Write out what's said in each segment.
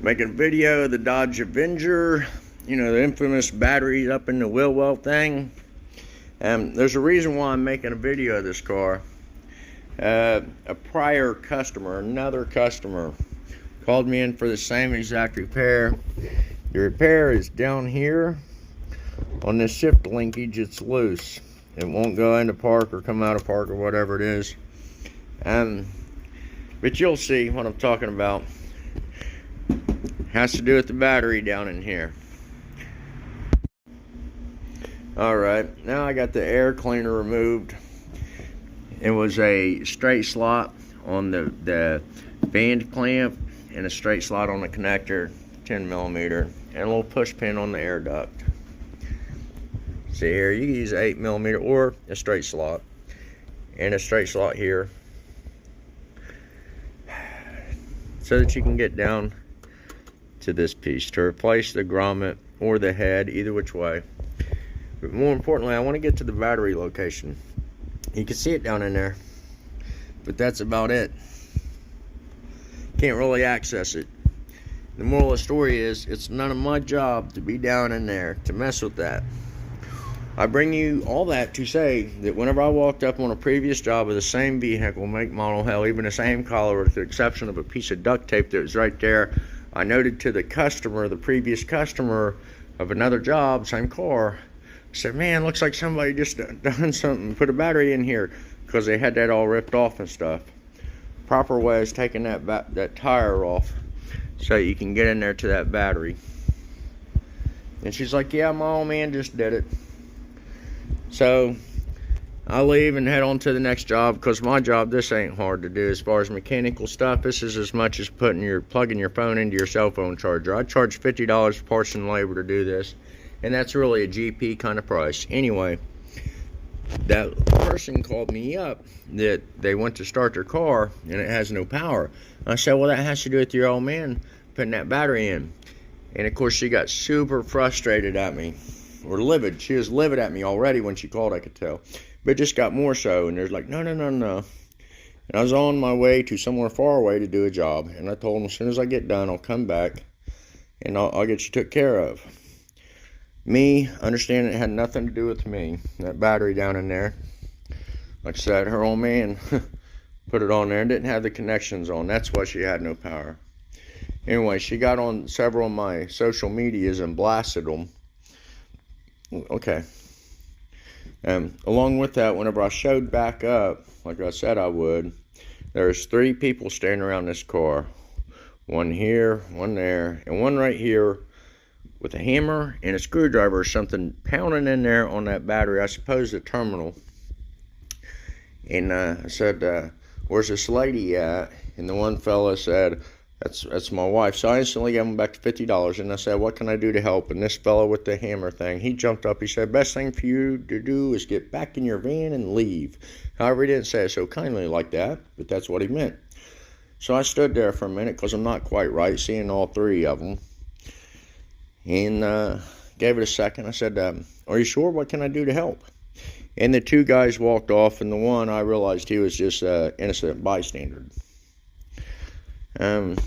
Making a video of the Dodge Avenger, you know, the infamous batteries up in the wheel well thing. There's a reason why I'm making a video of this car. A prior customer, another customer, called me in for the same exact repair. The repair is down here on this shift linkage. It's loose. It won't go into park or come out of park or whatever it is. But you'll see what I'm talking about. Has to do with the battery down in here. Alright, now I got the air cleaner removed. It was a straight slot on the band clamp and a straight slot on the connector, 10mm, and a little push pin on the air duct. See here, you can use 8mm or a straight slot, and a straight slot here, so that you can get down to this piece to replace the grommet or the head, either which way. But more importantly, I want to get to the battery location. You can see it down in there, but that's about it. Can't really access it. The moral of the story is, it's none of my job to be down in there to mess with that. I bring you all that to say that whenever I walked up on a previous job of the same vehicle, make, model, hell, even the same color, with the exception of a piece of duct tape that was right there, I noted to the customer, the previous customer of another job, same car, I said, man, looks like somebody just done something, put a battery in here, because they had that all ripped off and stuff. Proper way is taking that tire off so you can get in there to that battery. And she's like, yeah, my old man just did it. So I leave and head on to the next job, because my job, this ain't hard to do as far as mechanical stuff. This is as much as plugging your phone into your cell phone charger. I charge $50 for parts and labor to do this, and that's really a GP kind of price. Anyway, that person called me up that they went to start their car and it has no power. I said, well, that has to do with your old man putting that battery in. And of course, she got super frustrated at me, or livid. She was livid at me already when she called, I could tell, but it just got more so. And there's like, no. And I was on my way to somewhere far away to do a job, and I told them, as soon as I get done, I'll come back and I'll get you took care of. Me understanding it had nothing to do with me. That battery down in there, like I said, her old man put it on there and didn't have the connections on. That's why she had no power. Anyway, she got on several of my social medias and blasted them. Okay. Along with that, whenever I showed back up, like I said I would, there's 3 people standing around this car. One here, one there, and one right here with a hammer and a screwdriver or something pounding in there on that battery, I suppose the terminal. And I said, where's this lady at? And the one fella said, that's my wife. So I instantly gave him back to $50, and I said, what can I do to help? And this fella with the hammer thing, he jumped up. He said, best thing for you to do is get back in your van and leave. However, he didn't say it so kindly like that, but that's what he meant. So I stood there for a minute, because I'm not quite right seeing all 3 of them, and gave it a second. I said, are you sure? What can I do to help? And the 2 guys walked off, and the one, I realized he was just an innocent bystander. And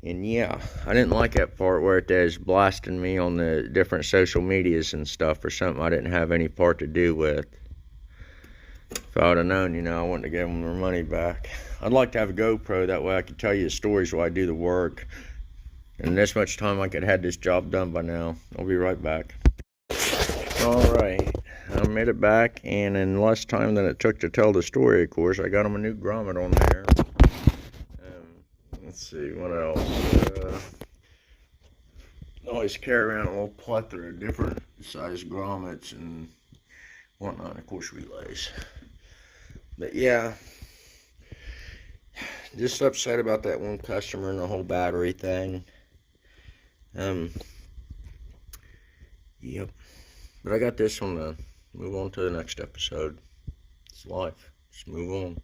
yeah, I didn't like that part where it is blasting me on the different social medias and stuff for something I didn't have any part to do with. If I would have known, you know, I wouldn't have given them their money back. I'd like to have a GoPro, that way I could tell you the stories while I do the work. And this much time I could have had this job done by now. I'll be right back. Alright, I made it back, and in less time than it took to tell the story, of course, I got them a new grommet on there. Let's see, what else? I always carry around a little plethora of different size grommets and whatnot, and of course relays. But yeah, just upset about that one customer and the whole battery thing. Yep. But I got this one to move on to the next episode. It's life. Just move on.